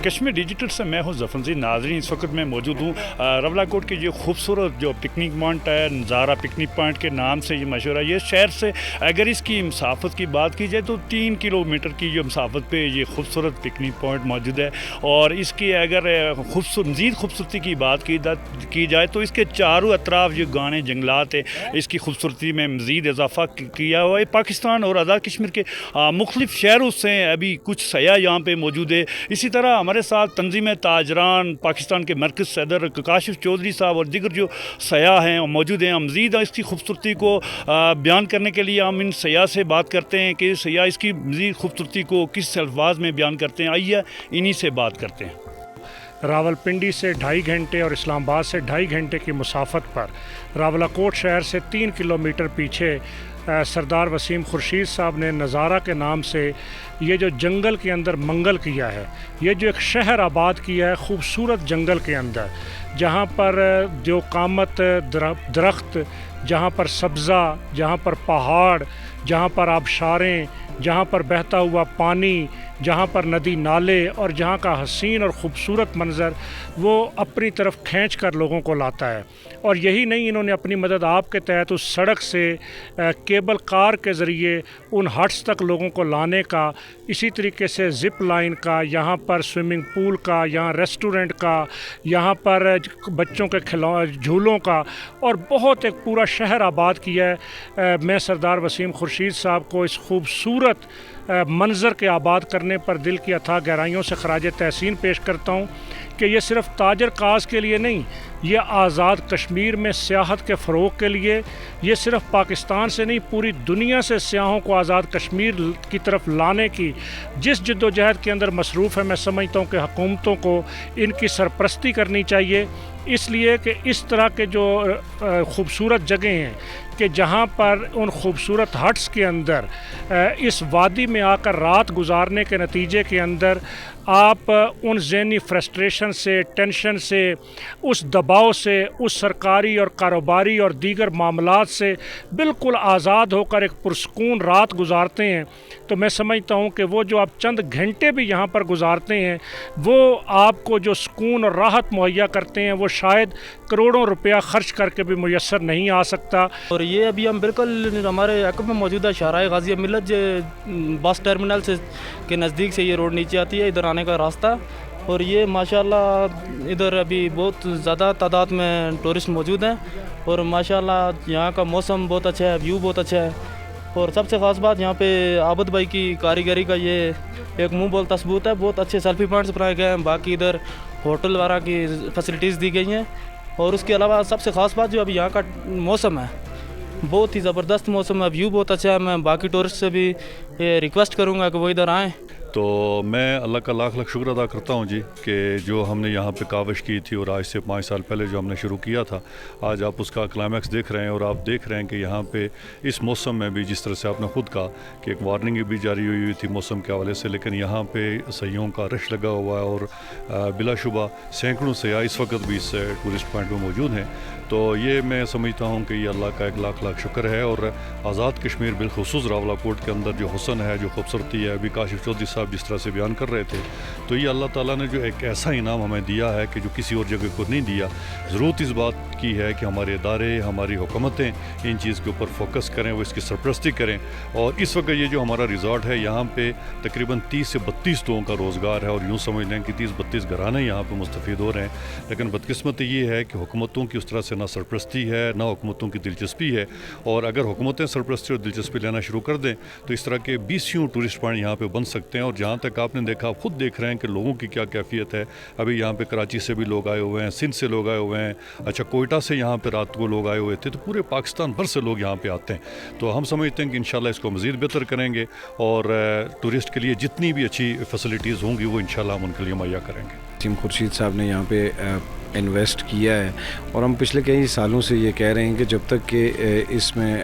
Kashmir digital سے میں ہوں ظفرزی ناظرین. اس وقت میں موجود ہوں رولا کوٹ کی یہ خوبصورت جو پکنک پوائنٹ ہے, نظارہ پکنک پوائنٹ کے نام سے یہ مشہور ہے. یہ شہر سے اگر اس کی مسافت کی بات کی جائے تو 3 کلومیٹر کی جو مسافت پہ یہ خوبصورت پکنک پوائنٹ موجود ہے. اور اس کی اگر مزید خوبصورتی کی بات کی جائے تو اس کے چاروں اطراف جو گانے جنگلات ہیں اس کی خوبصورتی میں مزید اضافہ کیا ہوا ہے. پاکستان اور آزاد کشمیر کے مختلف شہروں سے ابھی کچھ سیاح یہاں پہ موجود ہے. اسی طرح ہمارے ساتھ تنظیم تاجران پاکستان کے مرکز صدر کاشف چودھری صاحب اور دیگر جو سیاح ہیں موجود ہیں. مزید اس کی خوبصورتی کو بیان کرنے کے لیے ہم ان سیاح سے بات کرتے ہیں کہ سیاح اس کی مزید خوبصورتی کو کس الفاظ میں بیان کرتے ہیں. آئیے انہی سے بات کرتے ہیں. راولپنڈی سے 2.5 گھنٹے اور اسلام آباد سے 2.5 گھنٹے کی مسافت پر راولا کوٹ شہر سے 3 کلومیٹر پیچھے سردار وسیم خورشید صاحب نے نظارہ کے نام سے یہ جو جنگل کے اندر منگل کیا ہے, یہ جو ایک شہر آباد کیا ہے خوبصورت جنگل کے اندر, جہاں پر جو قامت درخت, جہاں پر سبزہ, جہاں پر پہاڑ, جہاں پر آبشاریں, جہاں پر بہتا ہوا پانی, جہاں پر ندی نالے اور جہاں کا حسین اور خوبصورت منظر وہ اپنی طرف کھینچ کر لوگوں کو لاتا ہے. اور یہی نہیں, انہوں نے اپنی مدد آپ کے تحت اس سڑک سے کیبل کار کے ذریعے ان ہٹس تک لوگوں کو لانے کا, اسی طریقے سے زپ لائن کا, یہاں پر سوئمنگ پول کا, یہاں ریسٹورنٹ کا, یہاں پر بچوں کے جھولوں کا, اور بہت ایک پورا شہر آباد کیا ہے. میں سردار وسیم خورشید صاحب کو اس خوبصورت منظر کے آباد کرنے پر دل کی اتھاہ گہرائیوں سے خراج تحسین پیش کرتا ہوں کہ یہ صرف تاجر کاز کے لیے نہیں, یہ آزاد کشمیر میں سیاحت کے فروغ کے لیے, یہ صرف پاکستان سے نہیں پوری دنیا سے سیاحوں کو آزاد کشمیر کی طرف لانے کی جس جد و جہد کے اندر مصروف ہے, میں سمجھتا ہوں کہ حکومتوں کو ان کی سرپرستی کرنی چاہیے. اس لیے کہ اس طرح کے جو خوبصورت جگہیں ہیں کہ جہاں پر ان خوبصورت ہٹس کے اندر اس وادی میں آ کر رات گزارنے کے نتیجے کے اندر آپ ان ذہنی فرسٹریشن سے, ٹینشن سے, اس دباؤ سے, اس سرکاری اور کاروباری اور دیگر معاملات سے بالکل آزاد ہو کر ایک پرسکون رات گزارتے ہیں. تو میں سمجھتا ہوں کہ وہ جو آپ چند گھنٹے بھی یہاں پر گزارتے ہیں وہ آپ کو جو سکون اور راحت مہیا کرتے ہیں وہ شاید کروڑوں روپیہ خرچ کر کے بھی میسر نہیں آ سکتا. اور یہ ابھی ہم بالکل ہمارے عقب میں موجودہ شاہراہ غازی ملت بس ٹرمینل سے کے نزدیک سے یہ روڈ نیچے آتی ہے, ادھر آنے کا راستہ. اور یہ ماشاءاللہ ادھر ابھی بہت زیادہ تعداد میں ٹورسٹ موجود ہیں, اور ماشاءاللہ یہاں کا موسم بہت اچھا ہے, ویو بہت اچھا ہے. اور سب سے خاص بات یہاں پہ عابد بھائی کی کاریگری کا یہ ایک منہ بولتا ثبوت ہے. بہت اچھے سیلفی پوائنٹس بنائے گئے ہیں, باقی ادھر ہوٹل وغیرہ کی فیسلٹیز دی گئی ہیں. اور اس کے علاوہ سب سے خاص بات جو ابھی یہاں کا موسم ہے بہت ہی زبردست موسم ہے, ویو بہت اچھا ہے. میں باقی ٹورسٹ سے بھی ریکویسٹ کروں گا کہ وہ ادھر آئیں. تو میں اللہ کا لاکھ شکر ادا کرتا ہوں جی کہ جو ہم نے یہاں پہ کاوش کی تھی اور آج سے 5 سال پہلے جو ہم نے شروع کیا تھا, آج آپ اس کا کلائمیکس دیکھ رہے ہیں. اور آپ دیکھ رہے ہیں کہ یہاں پہ اس موسم میں بھی جس طرح سے آپ نے خود کہا کہ ایک وارننگ بھی جاری ہوئی تھی موسم کے حوالے سے, لیکن یہاں پہ سیاحوں کا رش لگا ہوا ہے اور بلا شبہ سینکڑوں سیاح اس وقت بھی اس ٹورسٹ پوائنٹ میں موجود ہیں. تو یہ میں سمجھتا ہوں کہ یہ اللہ کا ایک لاکھ شکر ہے. اور آزاد کشمیر بالخصوص راولا کوٹ کے اندر جو حسن ہے, جو خوبصورتی ہے, ابھی کاشف چودھری صاحب جس طرح سے بیان کر رہے تھے, تو یہ اللہ تعالیٰ نے جو ایک ایسا انعام ہمیں دیا ہے کہ جو کسی اور جگہ کو نہیں دیا. ضرورت اس بات کی ہے کہ ہمارے ادارے, ہماری حکومتیں ان چیز کے اوپر فوکس کریں, وہ اس کی سرپرستی کریں. اور اس وقت یہ جو ہمارا ریزورٹ ہے یہاں پہ تقریباً 30 سے 32 لوگوں کا روزگار ہے, اور یوں سمجھ لیں کہ 30-32 گھرانے یہاں پہ مستفید ہو رہے ہیں. لیکن بدقسمتی یہ ہے کہ حکومتوں کی اس طرح سے نہ سرپرستی ہے نہ حکومتوں کی دلچسپی ہے. اور اگر حکومتیں سرپرستی اور دلچسپی لینا شروع کر دیں تو اس طرح کے 20 ٹورسٹ پوائنٹ یہاں پہ بن سکتے ہیں. اور جہاں تک آپ نے دیکھا, آپ خود دیکھ رہے ہیں کہ لوگوں کی کیا کیفیت ہے. ابھی یہاں پہ کراچی سے بھی لوگ آئے ہوئے ہیں, سندھ سے لوگ آئے ہوئے ہیں, اچھا کوئٹہ سے یہاں پہ رات کو لوگ آئے ہوئے تھے. تو پورے پاکستان بھر سے لوگ یہاں پہ آتے ہیں. تو ہم سمجھتے ہیں کہ انشاءاللہ اس کو مزید بہتر کریں گے, اور ٹورسٹ کے لیے جتنی بھی اچھی فیسلٹیز ہوں گی وہ انشاءاللہ ہم ان کے لیے مہیا کریں گے. وسیم خورشید صاحب نے یہاں پہ انویسٹ کیا ہے, اور ہم پچھلے کئی سالوں سے یہ کہہ رہے ہیں کہ جب تک کہ اس میں